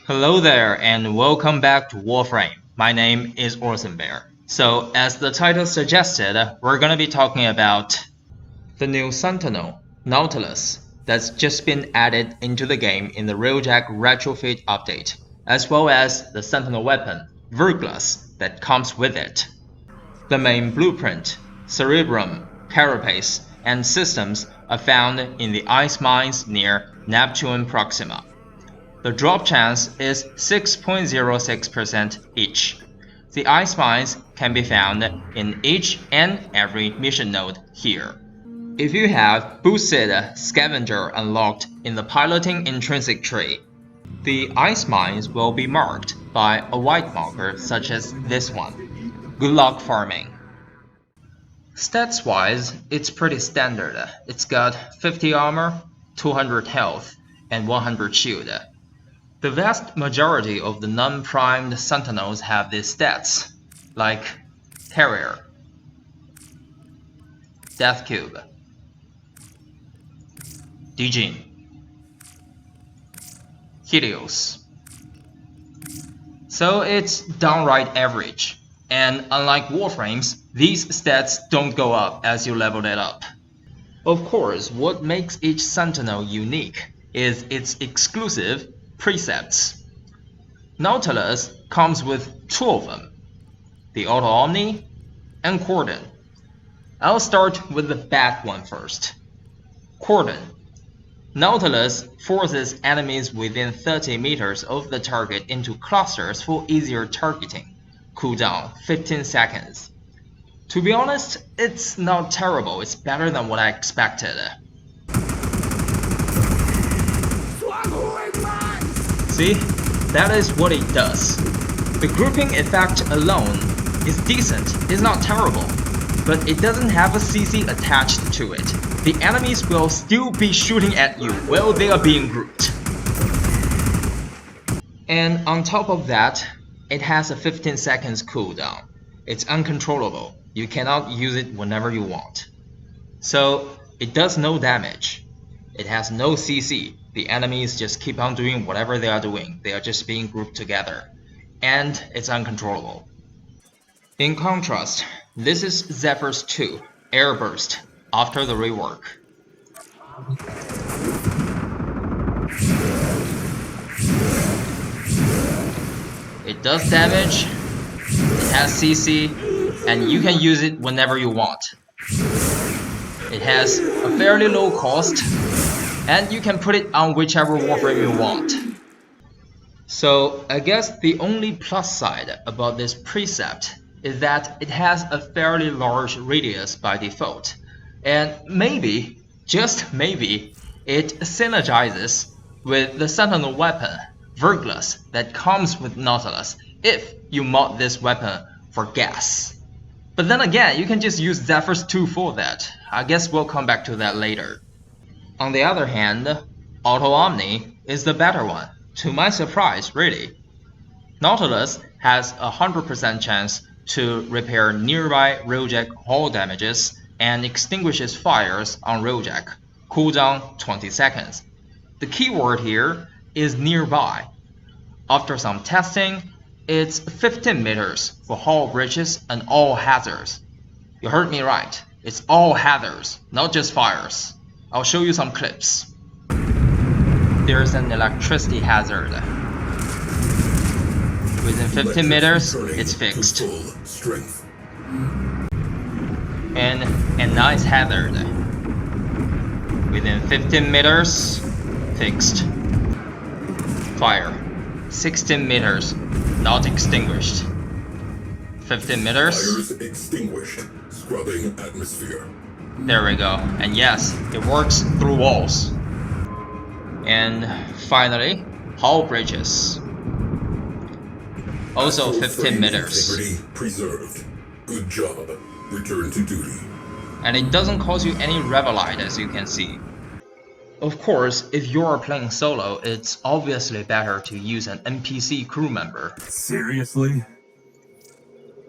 Hello there and welcome back to Warframe. My name is Orson Bear. So as the title suggested, we're gonna be talking about the new Sentinel Nautilus that's just been added into the game in the Railjack retrofit update, as well as the Sentinel weapon, Verglas, that comes with it. The main blueprint, cerebrum, carapace, and systems are found in the ice mines near Neptune Proxima. The drop chance is 6.06% each. The ice mines can be found in each and every mission node here. If you have boosted Scavenger unlocked in the piloting intrinsic tree, the ice mines will be marked by a white marker such as this one. Good luck farming. Stats wise, it's pretty standard. It's got 50 armor, 200 health, and 100 shield. The vast majority of the non-primed Sentinels have these stats, like Carrier, Death Cube, Djinn, Helios. So it's downright average, and unlike Warframes, these stats don't go up as you level it up. Of course, what makes each Sentinel unique is its exclusive precepts. Nautilus comes with 2 of them, the Auto Omni and Cordon. I'll start with the bad one first. Cordon. Nautilus forces enemies within 30 meters of the target into clusters for easier targeting. Cooldown 15 seconds. To be honest, it's not terrible, it's better than what I expected. See, that is what it does. The grouping effect alone is decent, it's not terrible, but it doesn't have a CC attached to it. The enemies will still be shooting at you while they are being grouped. And on top of that, it has a 15 seconds cooldown. It's uncontrollable, you cannot use it whenever you want. So it does no damage. It has no CC. The enemies just keep on doing whatever they are doing. They are just being grouped together. And it's uncontrollable. In contrast, this is Zephyr's 2, Airburst, after the rework. It does damage, it has CC, and you can use it whenever you want. It has a fairly low cost, and you can put it on whichever Warframe you want. So I guess the only plus side about this precept is that it has a fairly large radius by default. And maybe, just maybe, it synergizes with the Sentinel weapon, Verglas, that comes with Nautilus if you mod this weapon for gas. But then again, you can just use Zephyr's 2 for that. I guess we'll come back to that later. On the other hand, Auto Omni is the better one, to my surprise really. Nautilus has a 100% chance to repair nearby railjack hull damages and extinguishes fires on railjack, cooldown 20 seconds. The keyword here is nearby. After some testing, it's 15 meters for hull bridges and all hazards. You heard me right, it's all hazards, not just fires. I'll show you some clips. There's an electricity hazard. Within 15 meters, it's fixed. And a nice hazard. Within 15 meters, fixed. Fire. 16 meters, not extinguished. 15 meters. Fires extinguished. Scrubbing atmosphere. There we go. And yes, it works through walls. And finally, hull bridges. Also 15 meters. Integrity preserved. Good job. Return to duty. And it doesn't cause you any revelite, as you can see. Of course, if you are playing solo, it's obviously better to use an NPC crew member. Seriously?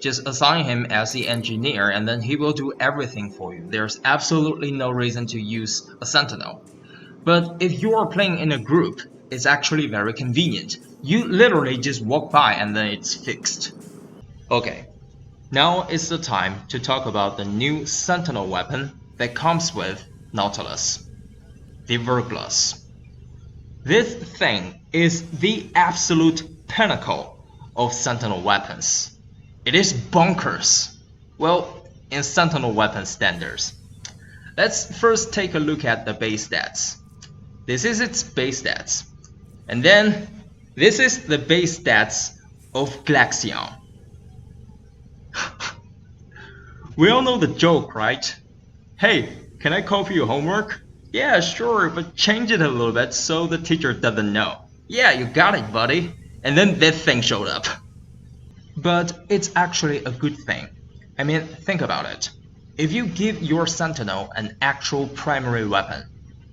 Just assign him as the engineer and then he will do everything for you. There's absolutely no reason to use a Sentinel. But if you are playing in a group, it's actually very convenient. You literally just walk by and then it's fixed. Okay, now is the time to talk about the new Sentinel weapon that comes with Nautilus, the Verglas. This thing is the absolute pinnacle of Sentinel weapons. It is bonkers. Well, in Sentinel weapon standards. Let's first take a look at the base stats. This is its base stats. And then this is the base stats of Glaxion. We all know the joke, right? Hey, can I copy your homework? Yeah, sure, but change it a little bit so the teacher doesn't know. Yeah, you got it, buddy. And then that thing showed up. But it's actually a good thing. I mean, think about it. If you give your Sentinel an actual primary weapon,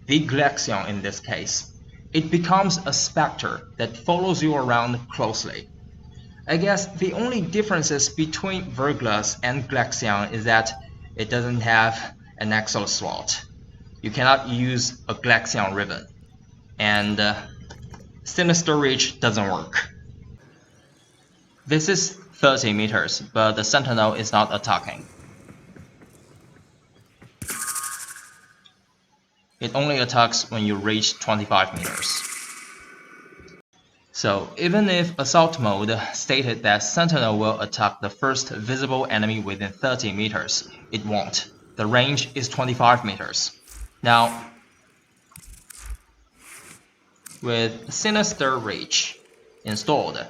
the Glaxion in this case, it becomes a specter that follows you around closely. I guess the only differences between Verglas and Glaxion is that it doesn't have an axle slot. You cannot use a Glaxion ribbon. And Sinister Reach doesn't work. This is 30 meters, but the Sentinel is not attacking. It only attacks when you reach 25 meters. So even if Assault Mode stated that Sentinel will attack the first visible enemy within 30 meters, it won't. The range is 25 meters. Now, with Sinister Reach installed,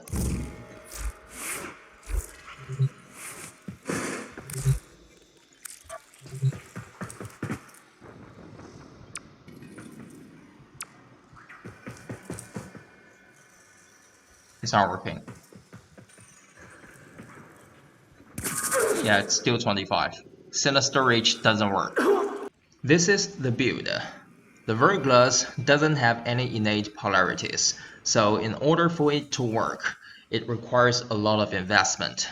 it's not working. Yeah, it's still 25. Sinister Reach doesn't work. This is the build. The Verglas doesn't have any innate polarities, so in order for it to work, it requires a lot of investment.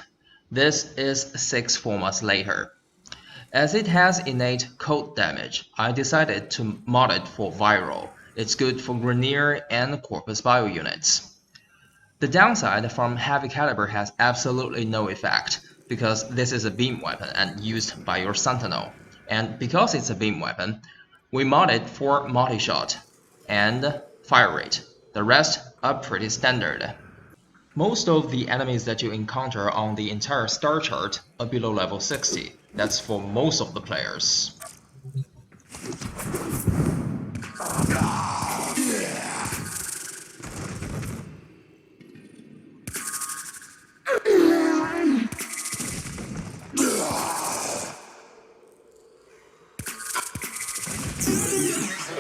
This is 6 formats later. As it has innate cold damage, I decided to mod it for viral. It's good for Grenier and Corpus Bio units. The downside from heavy caliber has absolutely no effect, because this is a beam weapon and used by your Sentinel. And because it's a beam weapon, we mod it for multi-shot and fire rate. The rest are pretty standard. Most of the enemies that you encounter on the entire star chart are below level 60. That's for most of the players.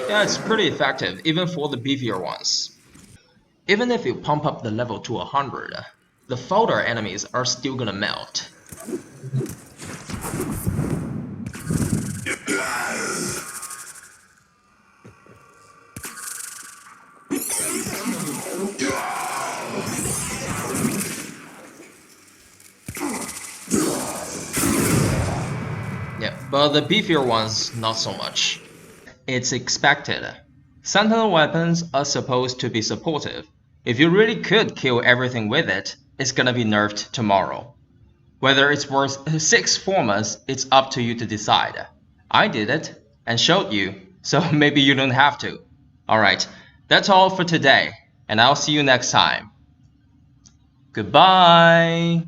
Yeah, it's pretty effective, even for the beefier ones. Even if you pump up the level to 100, the folder enemies are still gonna melt. Yeah, but the beefier ones, not so much. It's expected. Sentinel weapons are supposed to be supportive. If you really could kill everything with it, it's gonna be nerfed tomorrow. Whether it's worth 6 formats, it's up to you to decide. I did it, and showed you, so maybe you don't have to. Alright, that's all for today, and I'll see you next time. Goodbye!